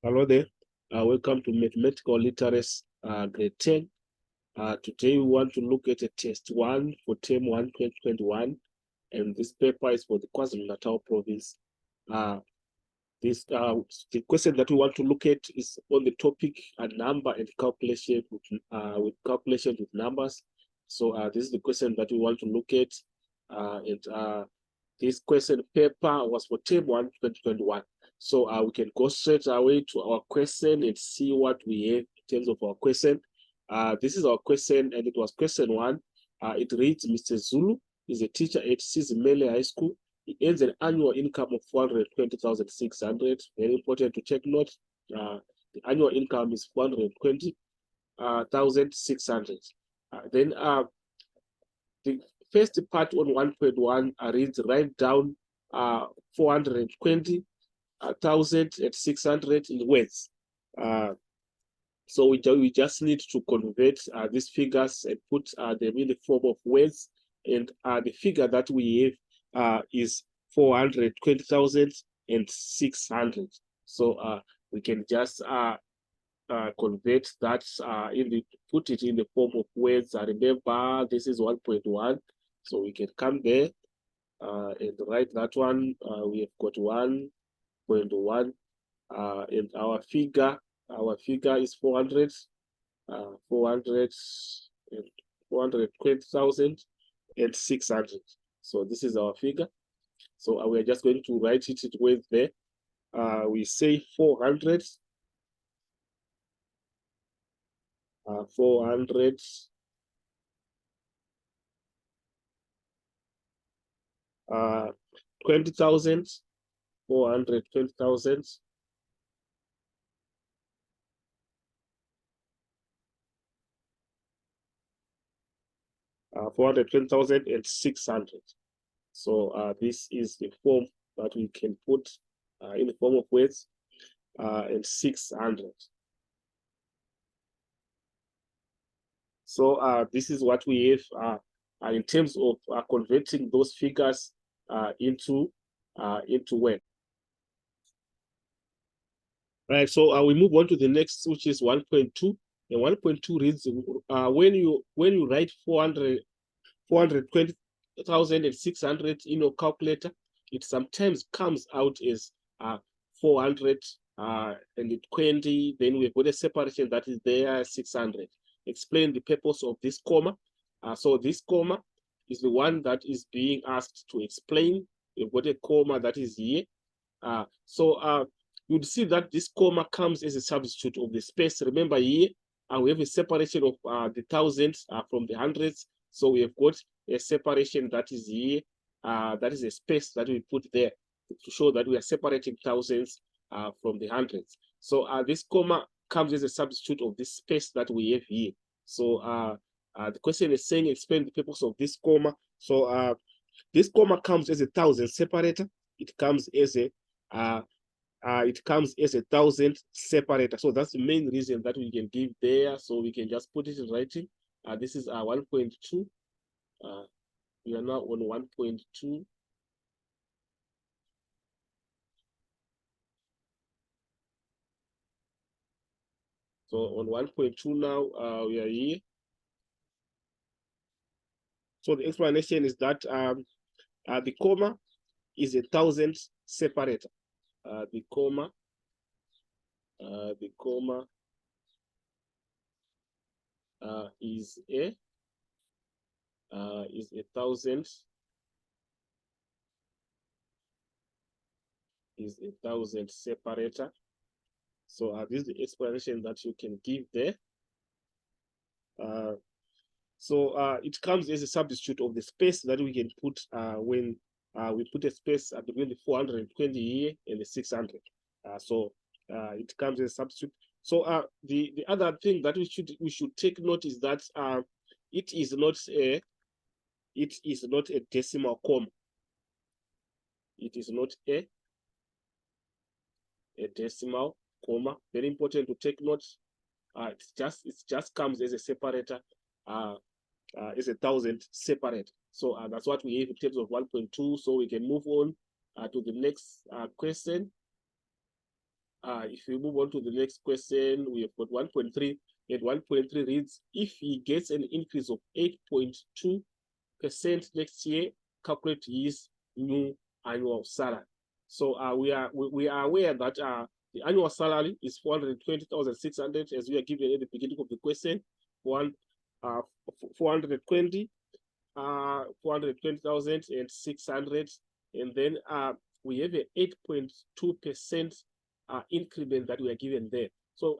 Hello there. Welcome to Mathematical Literacy Grade 10. Today we want to look at a test 1 for term 1 2021, and this paper is for the KwaZulu-Natal province. The question that we want to look at is on the topic number and calculation with calculations with numbers. So this is the question that we want to look at, and this question paper was for term 1 2021. So we can go straight away to our question and see what we have in terms of our question. This is our question, and it was question 1. It reads, Mr. Zulu is a teacher at Sizimele High School. He earns an annual income of 420,600. Very important to take note. The annual income is 420,600. Then the first part on 1.1 reads, write down 420,600 in words. So we just need to convert these figures and put them in the form of words. And the figure that we have is 420,600. So we can just convert that put it in the form of words. Remember, this is 1.1. So we can come there and write that one. We have got 1.1, and our figure is 420,600. So this is our figure. So we are just going to write it with there. We say 400. 20,000, 420,000. 420,600. So this is the form that we can put in the form of words, and 600. So this is what we have in terms of converting those figures into words. Right, so we move on to the next, which is 1.2. And 1.2 reads, when you write 420,600 in your calculator, it sometimes comes out as 420. Then we've got a separation that is there, 600. Explain the purpose of this comma. So this comma is the one that is being asked to explain. We've got a comma that is here. So you'd see that this comma comes as a substitute of the space. Remember here, we have a separation of the thousands from the hundreds. So we have got a separation that is here. That is a space that we put there to show that we are separating thousands from the hundreds. So this comma comes as a substitute of this space that we have here. So the question is saying, explain the purpose of this comma. So this comma comes as a thousand separator. It comes as a 1,000 separator. So that's the main reason that we can give there. So we can just put it in writing. This is 1.2. We are now on 1.2. So on 1.2 now, we are here. So the explanation is that the comma is a 1,000 separator. The comma is a 1,000 separator. So this is the explanation that you can give there. So it comes as a substitute of the space that we can put when we put a space between the 420 here and the 600. So it comes as a substitute. So the other thing that we should take note is that it is not a decimal comma. It is not a decimal comma. Very important to take note. It just comes as a separator. Is 1,000 separate. So that's what we have in terms of 1.2. So we can move on to the next question. If we move on to the next question, we have got 1.3, and 1.3 reads, if he gets an increase of 8.2% next year, calculate his new annual salary. So we are aware that the annual salary is 420,600, as we are given at the beginning of the question. 420 420,600, and then we have an 8.2% increment that we are given there. So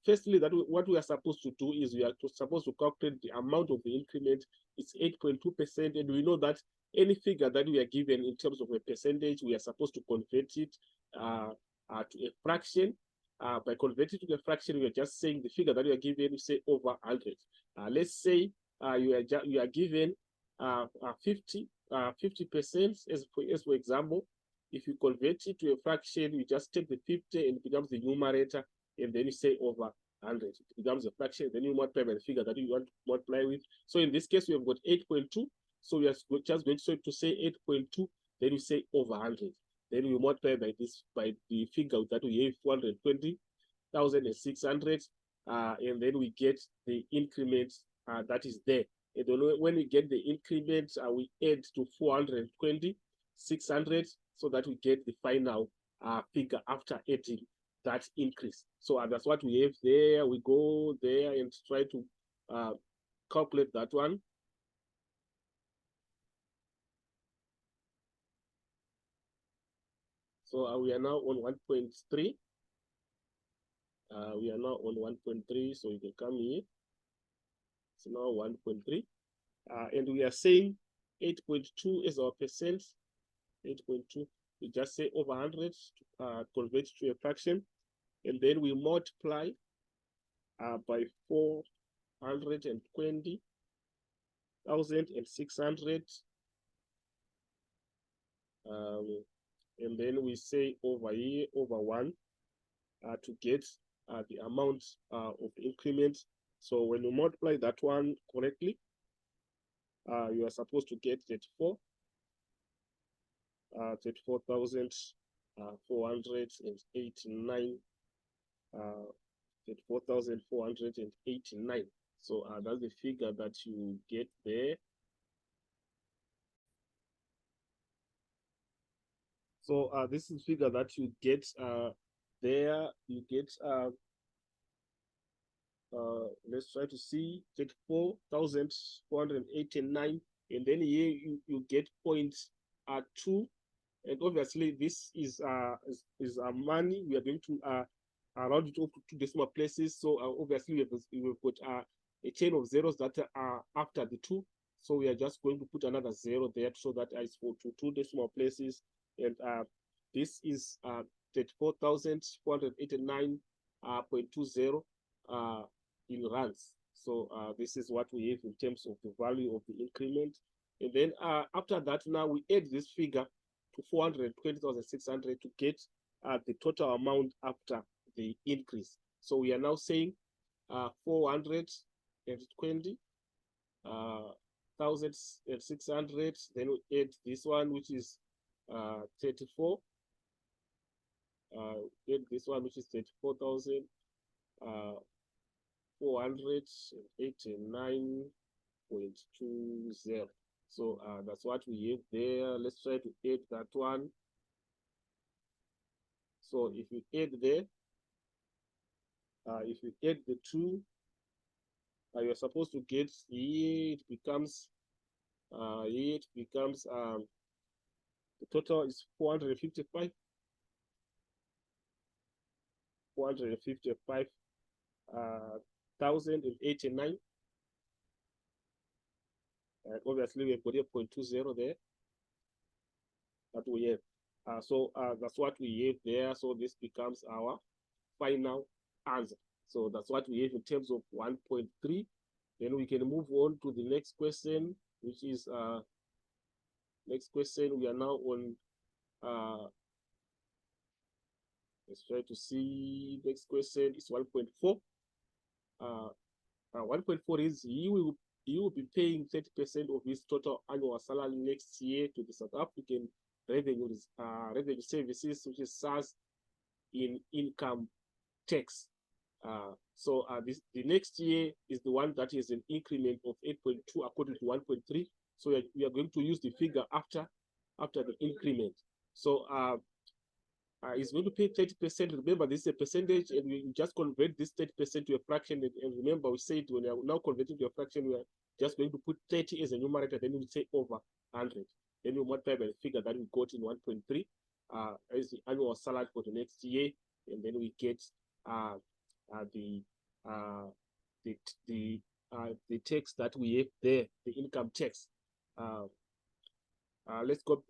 firstly, what we are supposed to do is we are supposed to calculate the amount of the increment. It's 8.2%, and we know that any figure that we are given in terms of a percentage, we are supposed to convert it to a fraction. By converting to a fraction, we are just saying the figure that we are given, we say over 100. Let's say you are given 50% as for example. If you convert it to a fraction, you just take the 50 and it becomes the numerator, and then you say over 100. It becomes a fraction, then you multiply by the figure that you want to multiply with. So in this case, we have got 8.2. So we are just going to say 8.2, then you say over 100. Then we multiply by the figure that we have, 420,600, and then we get the increment that is there. And then when we get the increment, we add to 420,600, so that we get the final figure after adding that increase. So that's what we have there. We go there and try to calculate that one. So we are now on 1.3. We are now on 1.3, so you can come here. It's now 1.3. And we are saying 8.2 is our percent. 8.2. We just say over 100 to convert to a fraction. And then we multiply by 420,600. And then we say over here, over 1, to get the amount of increment. So when you multiply that one correctly, you are supposed to get 34,489. 34,489. So that's the figure that you get there. So this is the figure that you get there. You get let's try to see 34,489, and then here you get 0.2, and obviously this is money. We are going to round it off to 2 decimal places. So obviously we've got a chain of zeros that are after the 2. So we are just going to put another 0 there, so that is for 2 decimal places. And this is 34,489.20 in rands. So this is what we have in terms of the value of the increment. And then after that, now we add this figure to 420,600 to get the total amount after the increase. So we are now saying 420,600. Then we add this one, which is 34. Add this one, which is 34,489.20. So that's what we have there. Let's try to add that one. So if you add there, if you add the 2, you're supposed to get here. It becomes the total is 455. 455,089. And obviously we have got a 0.20 there that we have. So that's what we have there. So this becomes our final answer. So that's what we have in terms of 1.3. Then we can move on to the next question, which is next question. We are now on let's try to see. Next question is 1.4. 1.4 is he will be paying 30% of his total annual salary next year to the South African Revenue Services, which is SARS, in income tax. So the next year is the one that is an increment of 8.2 according to 1.3. So we are going to use the figure after the increment. So is going to pay 30%. Remember, this is a percentage, and we just convert this 30% to a fraction. And remember, we said when we are now converting to a fraction, we are just going to put 30 as a numerator, then we say over 100. Then we multiply by the figure that we got in 1.3 as the annual salary for the next year, and then we get the tax that we have there, the income tax. Let's go.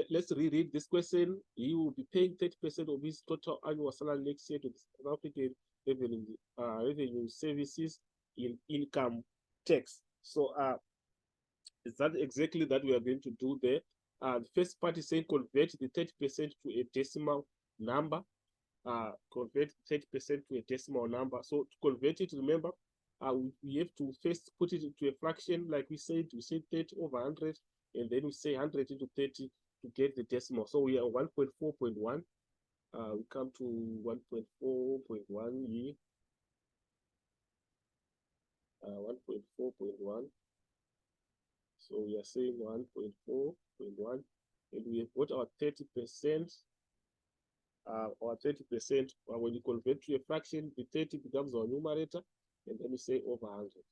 Let's reread this question. He will be paying 30% of his total annual salary next year to the South African revenue services in income tax. So is that exactly that we are going to do there? The first part is saying convert the 30% to a decimal number. Convert 30% to a decimal number. So to convert it, remember, we have to first put it into a fraction, like we said 30 over 100, and then we say 100 into 30 to get the decimal. So we are 1.4.1. We come to 1.4.1 here. 1.4.1. So we are saying 1.4.1, and we have got our 30%. Or 30%, when you convert to a fraction, the 30 becomes our numerator, and then we say over 100.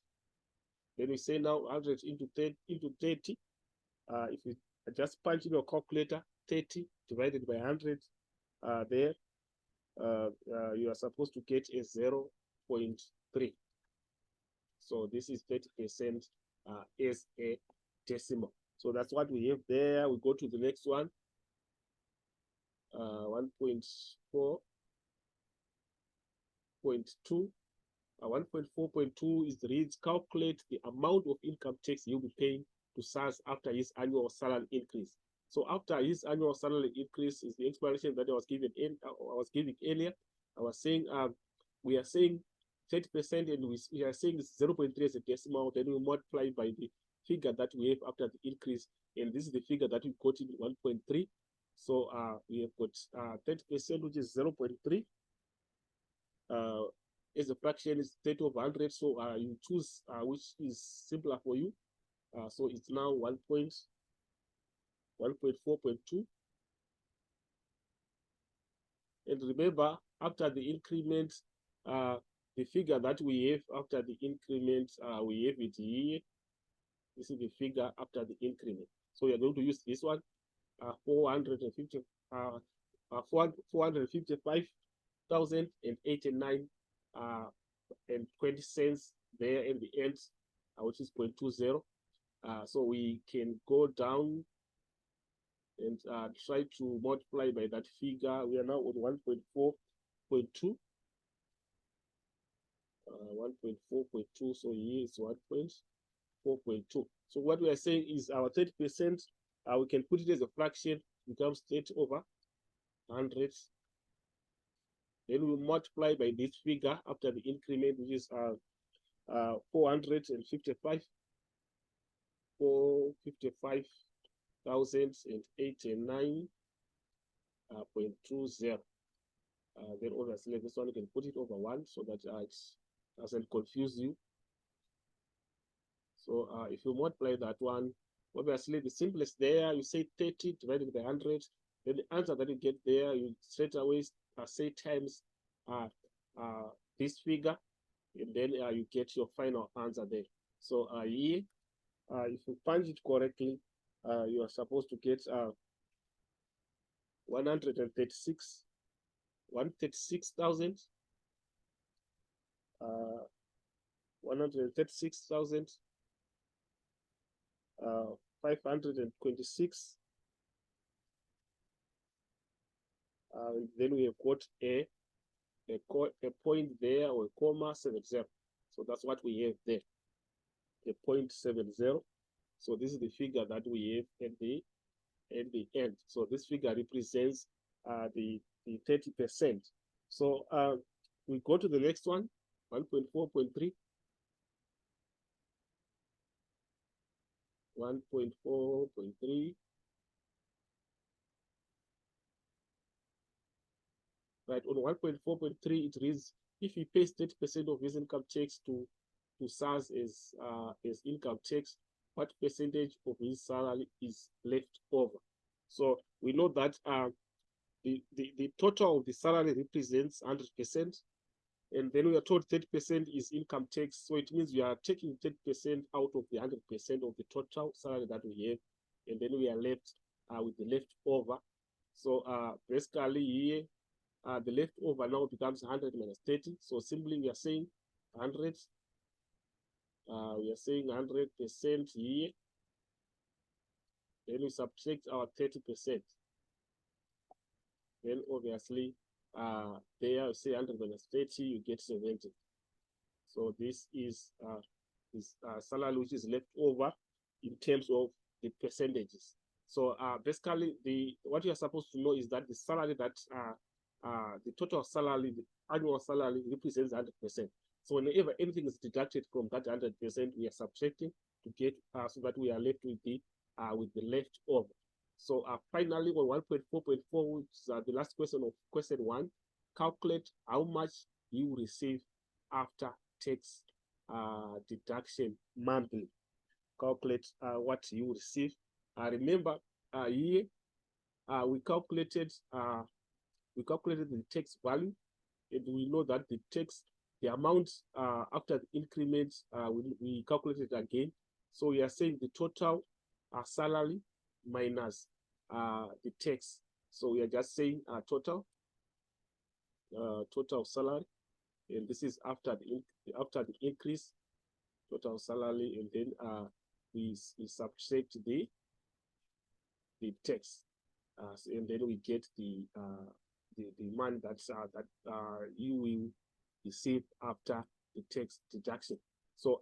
Then we say now 100 into 30. If you just punch in your calculator, 30 divided by 100, there, you are supposed to get a 0.3. So this is 30% as a decimal. So that's what we have there. We go to the next one. 1.4.2. 1.4.2 is reads calculate the amount of income tax you'll be paying to SARS after his annual salary increase. So after his annual salary increase is the explanation that I was giving earlier. I was saying we are saying 30%, and we are saying 0.3 as a decimal. Then we multiply by the figure that we have after the increase, and this is the figure that we got in 1.3. So we have got 30%, which is 0.3. As a fraction is 30 over 100. So you choose which is simpler for you. So it's now 1.4.2. And remember, after the increment, the figure that we have after the increment, we have it here. This is the figure after the increment. So we are going to use this one. 455,089 and 20 cents there in the end, which is 0.20. So we can go down and try to multiply by that figure. We are now on 1.4.2. 1.4.2. So here is 1.4.2. So what we are saying is our 30%, we can put it as a fraction, becomes 30 over 100. Then we multiply by this figure after the increment, which is 455,089.20. Then obviously this one you can put it over 1 so that it doesn't confuse you. So if you multiply that one, obviously the simplest there, you say 30 divided by 100. Then the answer that you get there, you straight away say times this figure, and then you get your final answer there. So here, if you punch it correctly, you are supposed to get 136,000. 526. Then we have got a point there, or a comma 70. So that's what we have there, a 0.70. So this is the figure that we have at the end. So this figure represents the 30%. So we go to the next one, 1.4.3. 1.4.3. right? On 1.4.3, it reads, if he pays 30% of his income tax to SARS as income tax, what percentage of his salary is left over? So we know that the total of the salary represents 100%, and then we are told 30% is income tax. So it means we are taking 30% out of the 100% of the total salary that we have, and then we are left with the leftover. So basically here, the leftover now becomes 100 minus 30. So simply we are saying 100. We are saying 100% here. Then we subtract our 30%. Then obviously, there say 100 minus 30, you get 70. So this is salary which is left over in terms of the percentages. So basically, what you are supposed to know is that the salary that the total salary, the annual salary represents 100%. So whenever anything is deducted from that 100%, we are subtracting to get so that we are left with the leftover. So finally, on 1.4.4, which is the last question of question 1, calculate how much you receive after tax deduction monthly. Calculate what you receive. Remember, here we calculated the tax value, and we know that the amount after the increment, we calculated again. So we are saying the total salary minus the tax. So we are just saying total salary, and this is after the increase, total salary, and then we subtract the tax, and then we get the money that you will receive after the tax deduction. So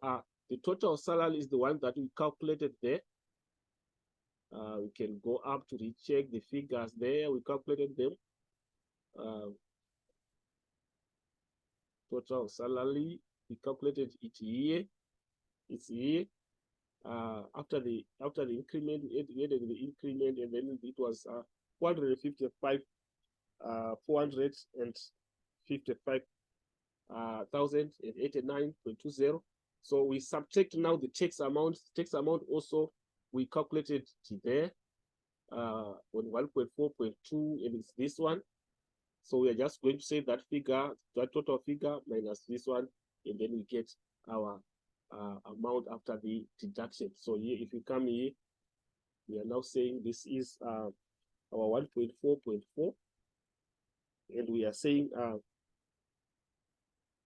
the total salary is the one that we calculated there. We can go up to recheck the figures there. We calculated them. Total salary, we calculated it here. It's here. After the increment, we added the increment, and then it was 455,089.20. So we subtract now the tax amount. Tax amount also we calculated there on 1.4.2, and it's this one. So we are just going to say that figure, that total figure minus this one, and then we get our amount after the deduction. So here, if you come here, we are now saying this is our 1.4.4, and we are saying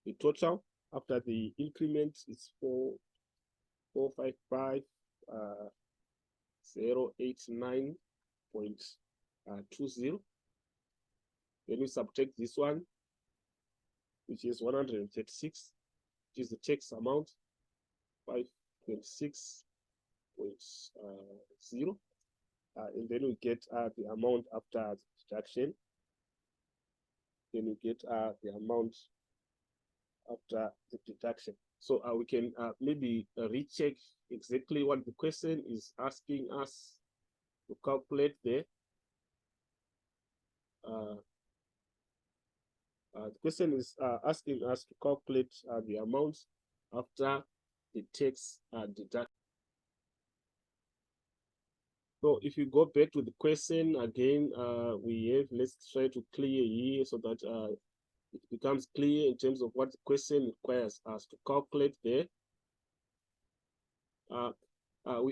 the total after the increment is 455,089.20. Then we subtract this one, which is 136, which is the tax amount, 526.0, and then we get the amount after deduction. Then we get the amount after the deduction. So we can maybe recheck exactly what the question is asking us to calculate there. The question is asking us to calculate the amount after the tax deduction. So if you go back to the question again, let's try to clear here so that it becomes clear in terms of what the question requires us to calculate there.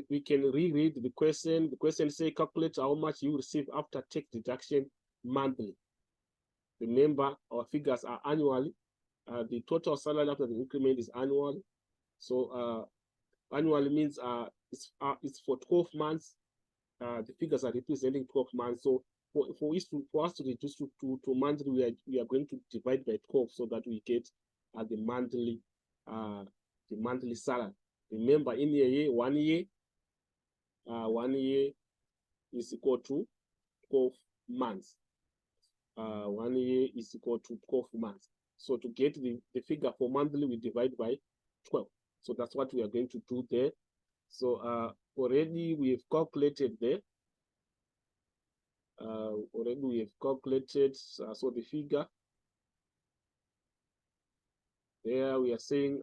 We can reread the question. The question says, calculate how much you receive after tax deduction monthly. Remember, our figures are annually. The total salary after the increment is annual. So annually means it's for 12 months. The figures are representing 12 months. So for us to reduce to monthly, we are going to divide by 12 so that we get the monthly salary. Remember, in a year, 1 year is equal to 12 months. 1 year is equal to 12 months. So to get the figure for monthly, we divide by 12. So that's what we are going to do there. So already we have calculated there. So the figure There we are saying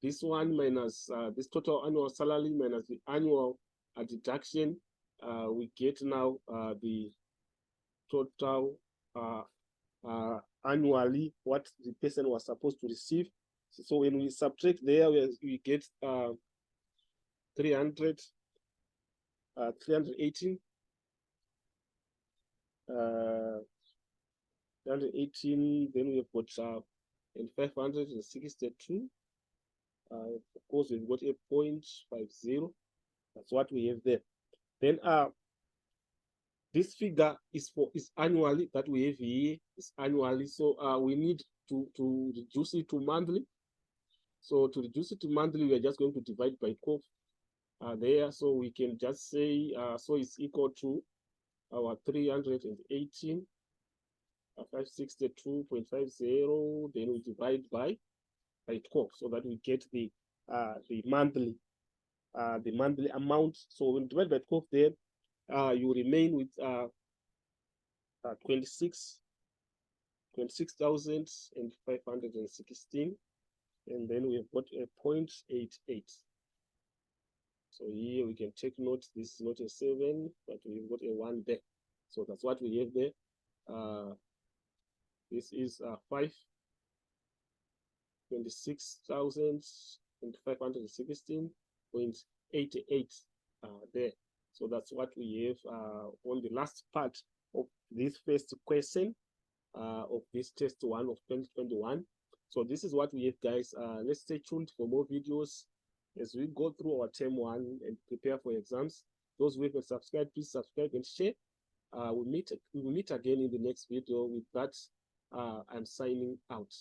this one minus this total annual salary minus the annual deduction. We get now the total annually what the person was supposed to receive. So when we subtract there, we get 318 318, then we've got and 562. Of course, we've got a 0.50. That's what we have there. Then this figure is annually, that we have here is annually. So we need to reduce it to monthly. So to reduce it to monthly, we are just going to divide by 12 there. So we can just say so it's equal to our 318 562.50. Then we divide by 12 so that we get the monthly amount. So when divided by 12 there, you remain with 26,516, and then we've got a 0.88. So here we can take note, this is not a 7, but we've got a 1 there. So that's what we have there. This is 26,516.88 there. So that's what we have on the last part of this first question of this test 1 of 2021. So this is what we have, guys. Let's stay tuned for more videos as we go through our term 1 and prepare for exams. Those who haven't subscribed, please subscribe and share. We will meet again in the next video. With that, I'm signing out.